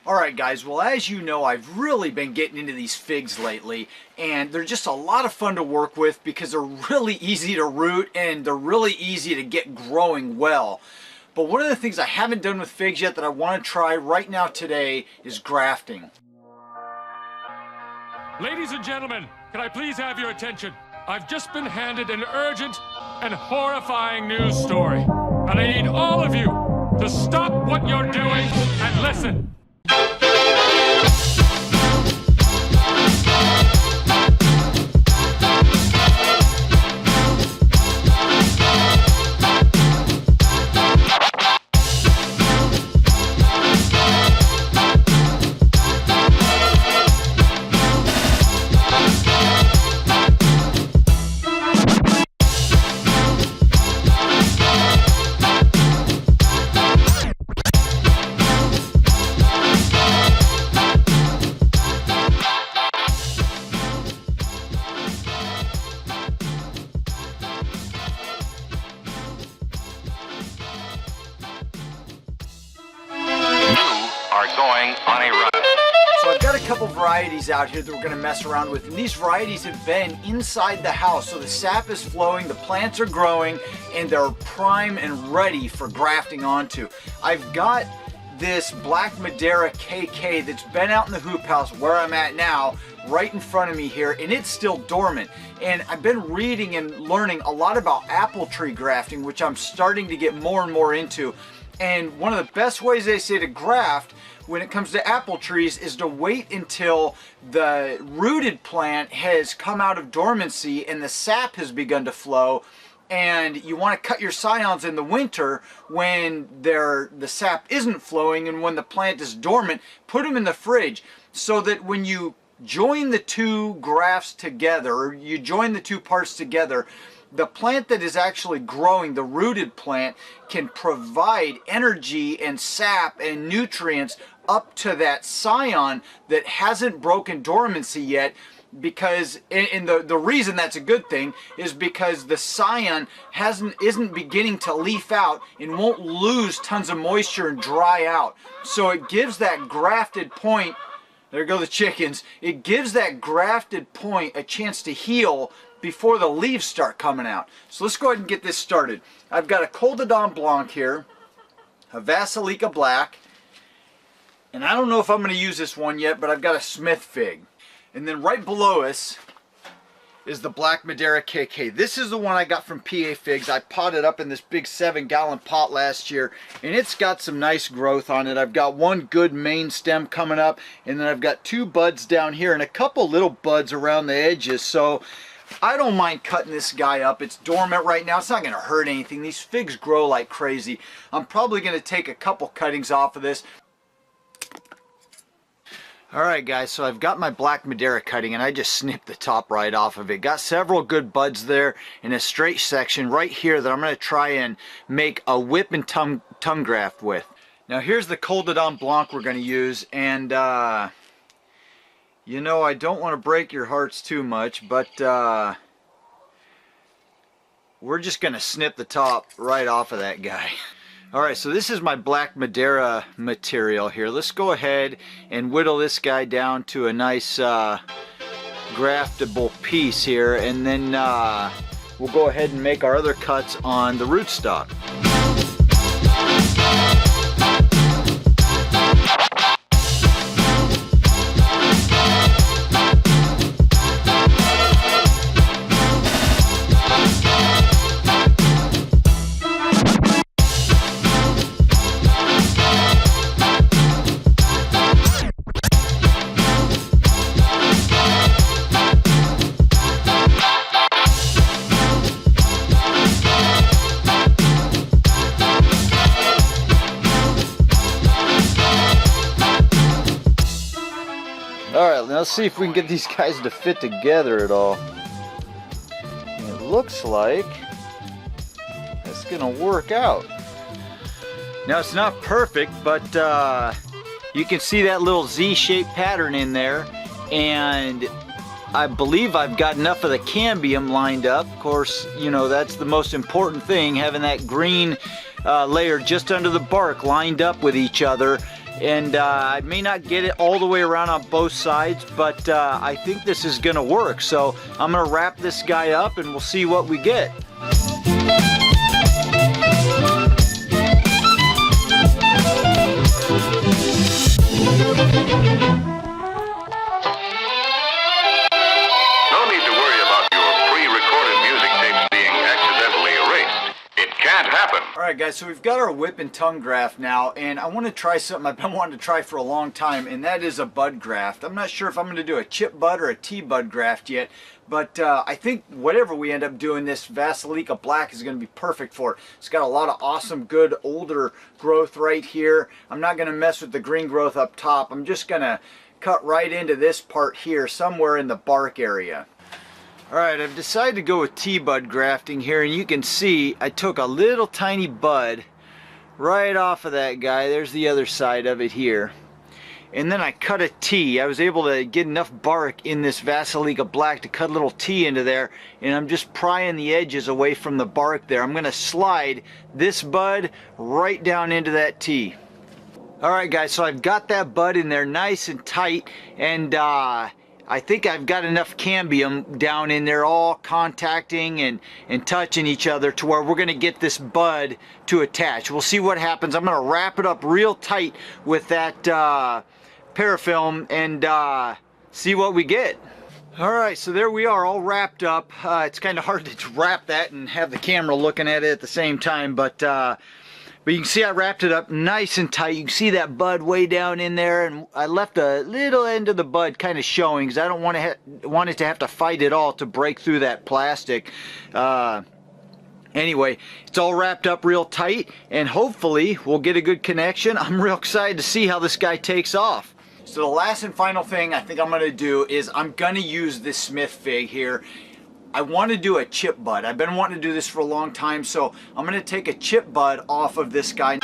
Alright guys, well as you know, I've really been getting into these figs lately, and they're just a lot of fun to work with because they're really easy to root and they're really easy to get growing well. But one of the things I haven't done with figs yet that I want to try right now today is grafting. Ladies and gentlemen, can I please have your attention? I've just been handed an urgent and horrifying news story, and I need all of you to stop what you're doing and listen. Going on a run. So I've got a couple varieties out here that we're going to mess around with, and these varieties have been inside the house, so the sap is flowing, the plants are growing, and they're prime and ready for grafting onto. I've got this black Madera KK that's been out in the hoop house where I'm at now, right in front of me here, and it's still dormant. And I've been reading and learning a lot about apple tree grafting, which I'm starting to get more and more into. And one of the best ways they say to graft when it comes to apple trees is to wait until the rooted plant has come out of dormancy and the sap has begun to flow. And you want to cut your scions in the winter when the sap isn't flowing, and when the plant is dormant, put them in the fridge so that when you join the two grafts together, or you join the two parts together, the plant that is actually growing, the rooted plant, can provide energy and sap and nutrients up to that scion that hasn't broken dormancy yet. Because, and the reason that's a good thing is because the scion isn't beginning to leaf out and won't lose tons of moisture and dry out. So it gives that grafted point, there go the chickens, it gives that grafted point a chance to heal before the leaves start coming out. So let's go ahead and get this started. I've got a Col de Dom Blanc here, a Vasilika Black, and I don't know if I'm going to use this one yet, but I've got a Smith fig. And then right below us is the black Madera KK. This is the one I got from PA Figs. I potted up in this big 7-gallon pot last year, and it's got some nice growth on it. I've got one good main stem coming up, and then I've got 2 buds down here and a couple little buds around the edges. So I don't mind cutting this guy up. It's dormant right now. It's not going to hurt anything. These figs grow like crazy. I'm probably going to take a couple cuttings off of this. Alright guys, so I've got my black Madera cutting, and I just snipped the top right off of it. Got several good buds there in a straight section right here that I'm going to try and make a whip and tongue graft with. Now here's the Col de Dom Blanc we're going to use, and you know, I don't want to break your hearts too much, but we're just going to snip the top right off of that guy. Alright, so this is my black Madera material here. Let's go ahead and whittle this guy down to a nice graftable piece here, and then we'll go ahead and make our other cuts on the rootstock. Alright, let's see if we can get these guys to fit together at all. It looks like it's going to work out. Now it's not perfect, but you can see that little Z-shaped pattern in there, and I believe I've got enough of the cambium lined up. Of course, you know, that's the most important thing, having that green layer just under the bark lined up with each other. and I may not get it all the way around on both sides, but I think this is gonna work. So I'm gonna wrap this guy up and we'll see what we get. Alright guys, so we've got our whip and tongue graft now, and I want to try something I've been wanting to try for a long time, and that is a bud graft. I'm not sure if I'm going to do a chip bud or a T-bud graft yet, but I think whatever we end up doing, this Vasilica Black is going to be perfect for it. It's got a lot of awesome, good, older growth right here. I'm not going to mess with the green growth up top. I'm just going to cut right into this part here, somewhere in the bark area. Alright, I've decided to go with T-bud grafting here, and you can see I took a little tiny bud right off of that guy. There's the other side of it here. And then I cut a T. I was able to get enough bark in this Vasilica Black to cut a little T into there, and I'm just prying the edges away from the bark there. I'm going to slide this bud right down into that T. Alright guys, so I've got that bud in there nice and tight, and I think I've got enough cambium down in there all contacting and touching each other to where we're going to get this bud to attach. We'll see what happens. I'm going to wrap it up real tight with that parafilm and see what we get. Alright, so there we are, all wrapped up. It's kind of hard to wrap that and have the camera looking at it at the same time, but you can see I wrapped it up nice and tight. You can see that bud way down in there, and I left a little end of the bud kind of showing because I don't want it to have to fight at all to break through that plastic. Anyway, it's all wrapped up real tight, and hopefully we'll get a good connection. I'm real excited to see how this guy takes off. So the last and final thing I think I'm going to do is I'm going to use this Smith fig here. I want to do a chip bud. I've been wanting to do this for a long time, so I'm going to take a chip bud off of this guy.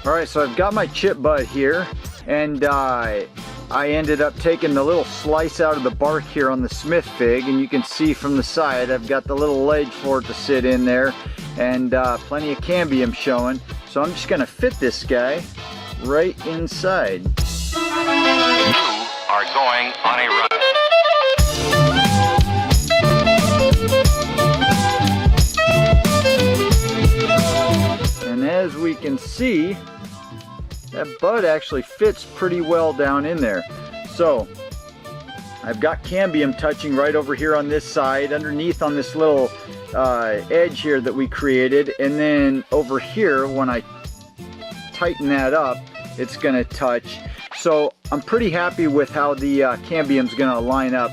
Alright, so I've got my chip bud here, and I ended up taking the little slice out of the bark here on the Smith fig, and you can see from the side I've got the little ledge for it to sit in there, and plenty of cambium showing. So I'm just going to fit this guy right inside. You are going on a run. And as we can see, that bud actually fits pretty well down in there. So I've got cambium touching right over here on this side, underneath on this little edge here that we created, and then over here when I tighten that up, it's going to touch. So I'm pretty happy with how the cambium's going to line up.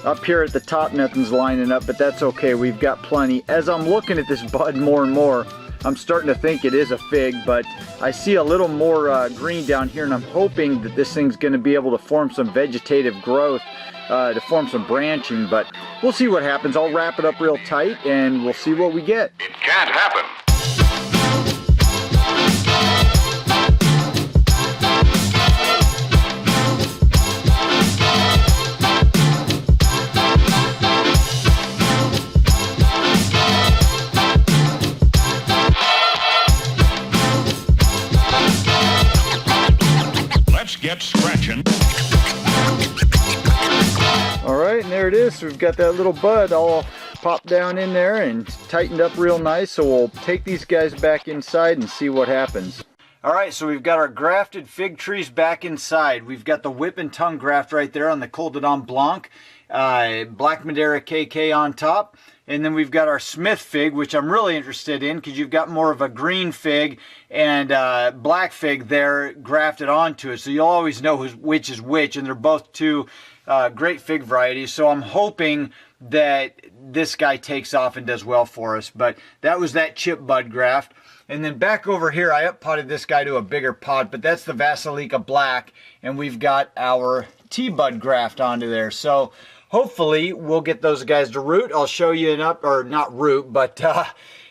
Up here at the top, nothing's lining up, but that's okay. We've got plenty. As I'm looking at this bud more and more, I'm starting to think it is a fig, but I see a little more green down here, and I'm hoping that this thing's going to be able to form some vegetative growth, to form some branching, but we'll see what happens. I'll wrap it up real tight, and we'll see what we get. It can't happen. Get scratching. Alright, and there it is. So we've got that little bud all popped down in there and tightened up real nice. So we'll take these guys back inside and see what happens. Alright, so we've got our grafted fig trees back inside. We've got the whip and tongue graft right there on the Col de Dom Blanc. Black Madera KK on top. And then we've got our Smith fig, which I'm really interested in because you've got more of a green fig and black fig there grafted onto it. So you'll always know which is which, and they're both two great fig varieties. So I'm hoping that this guy takes off and does well for us. But that was that chip bud graft. And then back over here, I up potted this guy to a bigger pot, but that's the Vasilica Black, and we've got our T-bud graft onto there. So hopefully we'll get those guys to root. I'll show you not root, but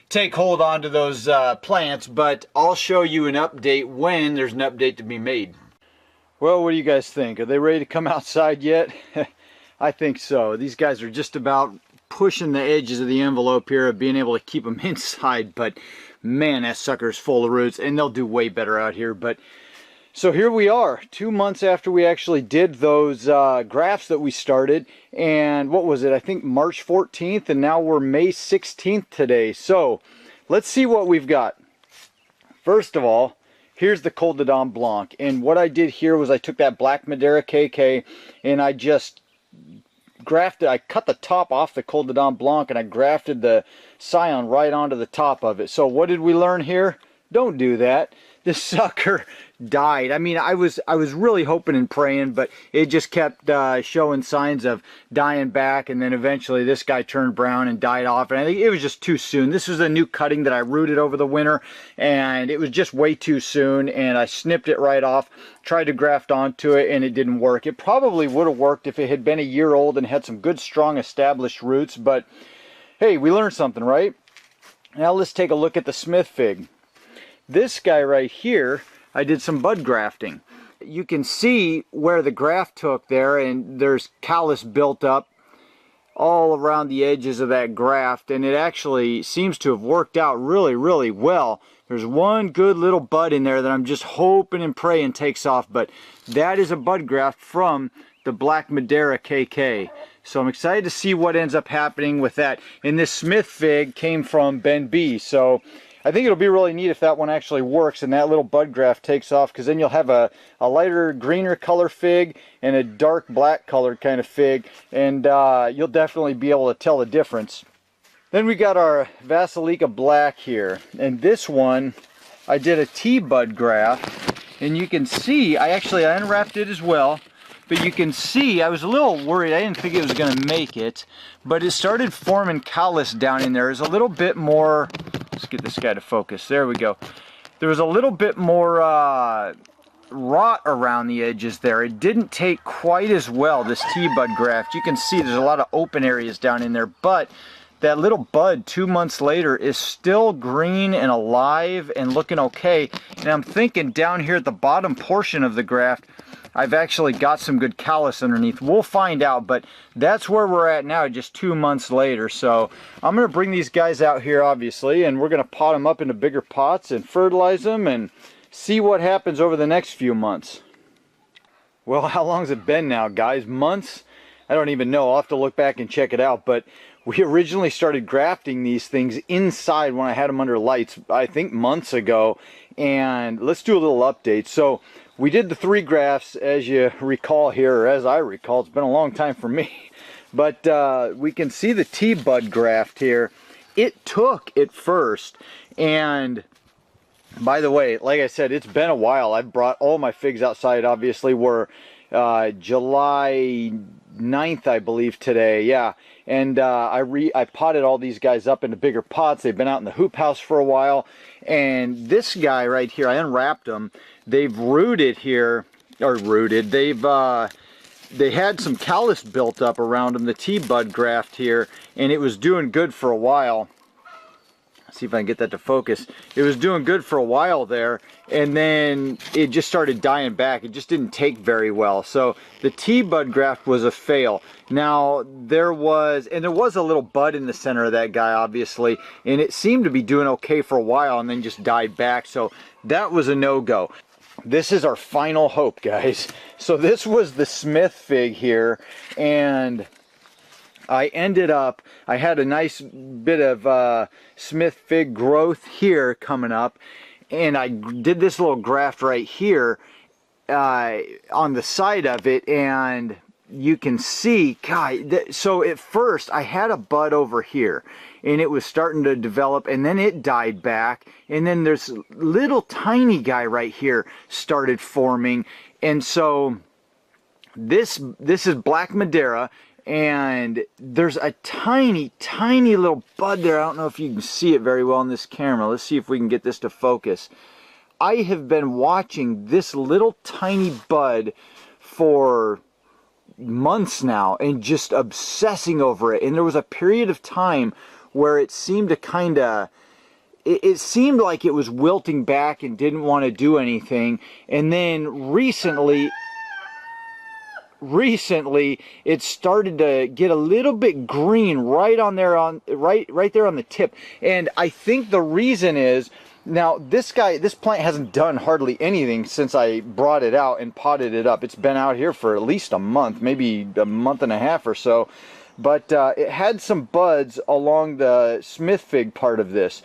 take hold onto those plants, but I'll show you an update when there's an update to be made. Well, what do you guys think? Are they ready to come outside yet? I think so. These guys are just about pushing the edges of the envelope here of being able to keep them inside, but man, that sucker's full of roots, and they'll do way better out here. But so here we are, 2 months after we actually did those grafts that we started, and what was it? I think March 14th, and now we're May 16th today. So let's see what we've got. First of all, here's the Col de Dame Blanc, and what I did here was I took that black Madera KK and I just grafted, I cut the top off the Col de Dame Blanc and I grafted the scion right onto the top of it. So what did we learn here? Don't do that. This sucker died. I mean, I was really hoping and praying, but it just kept showing signs of dying back, and then eventually this guy turned brown and died off, and I think it was just too soon. This was a new cutting that I rooted over the winter, and it was just way too soon, and I snipped it right off, tried to graft onto it, and it didn't work. It probably would have worked if it had been a year old and had some good, strong, established roots, but hey, we learned something, right? Now let's take a look at the Smith fig. This guy right here, I did some bud grafting. You can see where the graft took there, and there's callus built up all around the edges of that graft, and it actually seems to have worked out really, really well. There's one good little bud in there that I'm just hoping and praying takes off, but that is a bud graft from the black Madera KK. So I'm excited to see what ends up happening with that. And this Smith fig came from Ben B, so I think it'll be really neat if that one actually works and that little bud graft takes off, because then you'll have a lighter greener color fig and a dark black colored kind of fig, and you'll definitely be able to tell the difference. Then we got our Vasilika Black here, and this one I did a T-bud graft, and you can see I unwrapped it as well, but you can see I was a little worried. I didn't think it was going to make it, but it started forming callus down in there. There's a little bit more. Let's get this guy to focus. There we go. There was a little bit more rot around the edges there. It didn't take quite as well, this T-bud graft. You can see there's a lot of open areas down in there, but that little bud 2 months later is still green and alive and looking okay. And I'm thinking down here at the bottom portion of the graft, I've actually got some good callus underneath. We'll find out, but that's where we're at now, just 2 months later. So I'm going to bring these guys out here, obviously, and we're going to pot them up into bigger pots and fertilize them and see what happens over the next few months. Well, how long has it been now, guys? Months? I don't even know. I'll have to look back and check it out, but we originally started grafting these things inside when I had them under lights, I think months ago. And let's do a little update. So we did the 3 grafts, as you recall here, or as I recall. It's been a long time for me. But we can see the T-bud graft here. It took at first, and by the way, like I said, it's been a while. I've brought all my figs outside, obviously. We're July 9th, I believe, today. Yeah. And I potted all these guys up into bigger pots. They've been out in the hoop house for a while. And this guy right here, I unwrapped them. They've rooted here, or rooted. They had some callus built up around them, the T-bud graft here, and it was doing good for a while. Let's see if I can get that to focus. It was doing good for a while there, and then it just started dying back. It just didn't take very well. So the T-bud graft was a fail. Now there was a little bud in the center of that guy, obviously, and it seemed to be doing okay for a while and then just died back. So that was a no-go. This is our final hope, guys. So this was the Smith fig here, and I had a nice bit of Smith fig growth here coming up, and I did this little graft right here on the side of it, and you can see, God, so at first I had a bud over here, and it was starting to develop, and then it died back, and then there's a little tiny guy right here started forming, and so this is black Madera, and there's a tiny little bud there. I don't know if you can see it very well in this camera. Let's see if we can get this to focus. I have been watching this little tiny bud for months now and just obsessing over it. And there was a period of time where it seemed to kind of, it seemed like it was wilting back and didn't want to do anything. And then recently it started to get a little bit green right on there, right there on the tip. And I think the reason is, now this plant hasn't done hardly anything since I brought it out and potted it up. It's been out here for at least a month, maybe a month and a half or so. But it had some buds along the Smith fig part of this.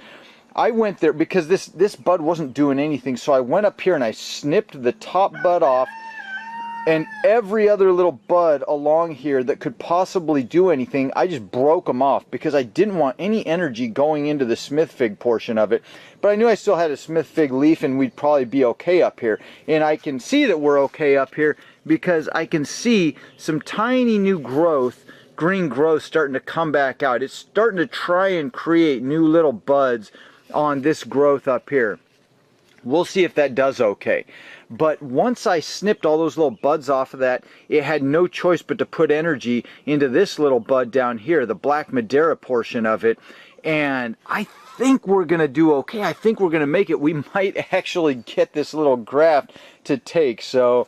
I went there because this bud wasn't doing anything, so I went up here and I snipped the top bud off, and every other little bud along here that could possibly do anything, I just broke them off because I didn't want any energy going into the Smith fig portion of it. But I knew I still had a Smith fig leaf and we'd probably be okay up here. And I can see that we're okay up here because I can see some tiny new growth, green growth, starting to come back out. It's starting to try and create new little buds on this growth up here. We'll see if that does okay. But once I snipped all those little buds off of that, it had no choice but to put energy into this little bud down here, the black Madera portion of it. And I think we're going to do okay. I think we're going to make it. We might actually get this little graft to take. So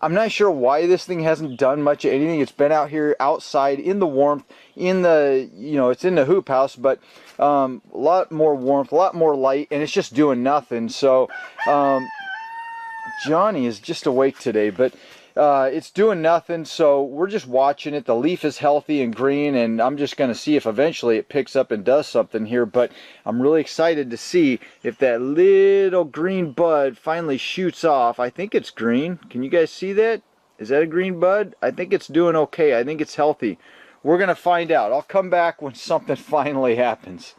I'm not sure why this thing hasn't done much of anything. It's been out here outside in the warmth, in the, it's in the hoop house, but a lot more warmth, a lot more light, and it's just doing nothing. So Johnny is just awake today, but it's doing nothing, so we're just watching it. The leaf is healthy and green, and I'm just going to see if eventually it picks up and does something here. But I'm really excited to see if that little green bud finally shoots off. I think it's green. Can you guys see that? Is that a green bud? I think it's doing okay. I think it's healthy. We're going to find out. I'll come back when something finally happens.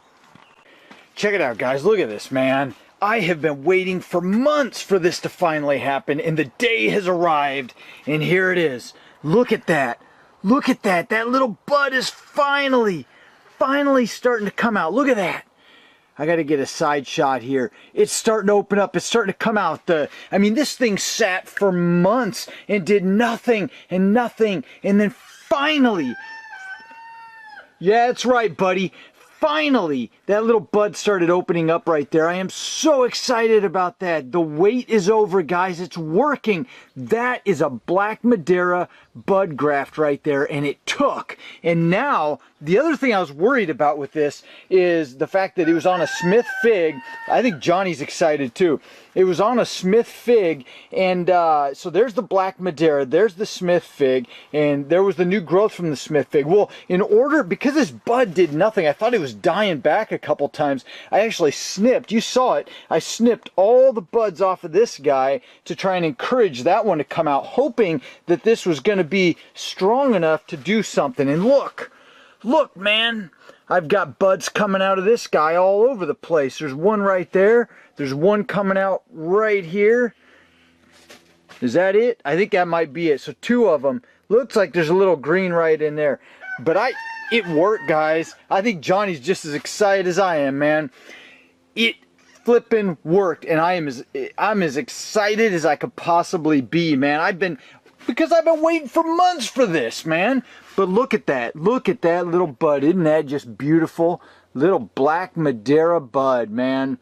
Check it out, guys. Look at this, man. I have been waiting for months for this to finally happen, and the day has arrived, and here it is. Look at that. Look at that. That little bud is finally starting to come out. Look at that. I got to get a side shot here. It's starting to open up. It's starting to come out. I mean, this thing sat for months and did nothing and nothing, and then finally, yeah, that's right, buddy. Finally, that little bud started opening up right there. I am so excited about that. The wait is over, guys. It's working. That is a black Madera bud graft right there, and it took. And now, the other thing I was worried about with this is the fact that it was on a Smith fig. I think Johnny's excited too. It was on a Smith fig, and so there's the black Madera, there's the Smith fig, and there was the new growth from the Smith fig. Well, because this bud did nothing, I thought it was dying back a couple times. I actually snipped, you saw it, I snipped all the buds off of this guy to try and encourage that one to come out, hoping that this was going to be strong enough to do something. And look, man, I've got buds coming out of this guy all over the place. There's one right there. There's one coming out right here. Is that it? I think that might be it. So two of them. Looks like there's a little green right in there. But it worked, guys. I think Johnny's just as excited as I am, man. It flippin' worked, and I'm as excited as I could possibly be, man. Because I've been waiting for months for this, man. But look at that. Look at that little bud. Isn't that just beautiful? Little black Madera bud, man.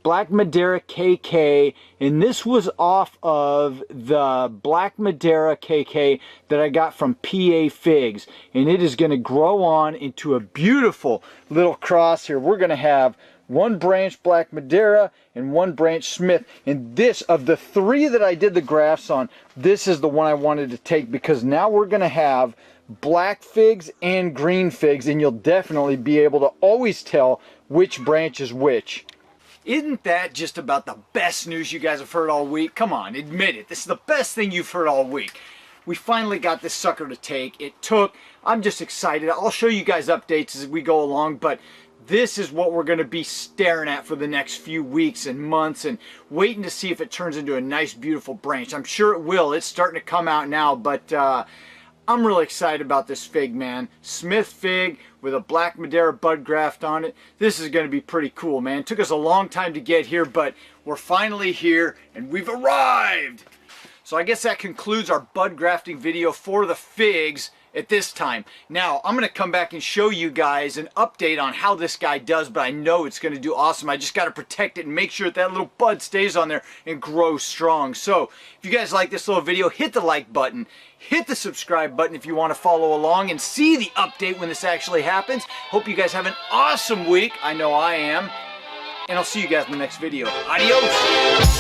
Black Madera KK. And this was off of the black Madera KK that I got from PA Figs. And it is going to grow on into a beautiful little cross here. We're going to have one branch black Madera and one branch Smith. And this, of the three that I did the grafts on, this is the one I wanted to take, because now we're going to have black figs and green figs, and you'll definitely be able to always tell which branch is which. Isn't that just about the best news you guys have heard all week? Come on, admit it. This is the best thing you've heard all week. We finally got this sucker to take. It took. I'm just excited. I'll show you guys updates as we go along, but this is what we're going to be staring at for the next few weeks and months, and waiting to see if it turns into a nice, beautiful branch. I'm sure it will. It's starting to come out now, but I'm really excited about this fig, man. Smith fig with a black Madera bud graft on it. This is going to be pretty cool, man. It took us a long time to get here, but we're finally here, and we've arrived. So I guess that concludes our bud grafting video for the figs at this time. Now, I'm going to come back and show you guys an update on how this guy does, but I know it's going to do awesome. I just got to protect it and make sure that little bud stays on there and grows strong. So, if you guys like this little video, hit the like button. Hit the subscribe button if you want to follow along and see the update when this actually happens. Hope you guys have an awesome week. I know I am. And I'll see you guys in the next video. Adios!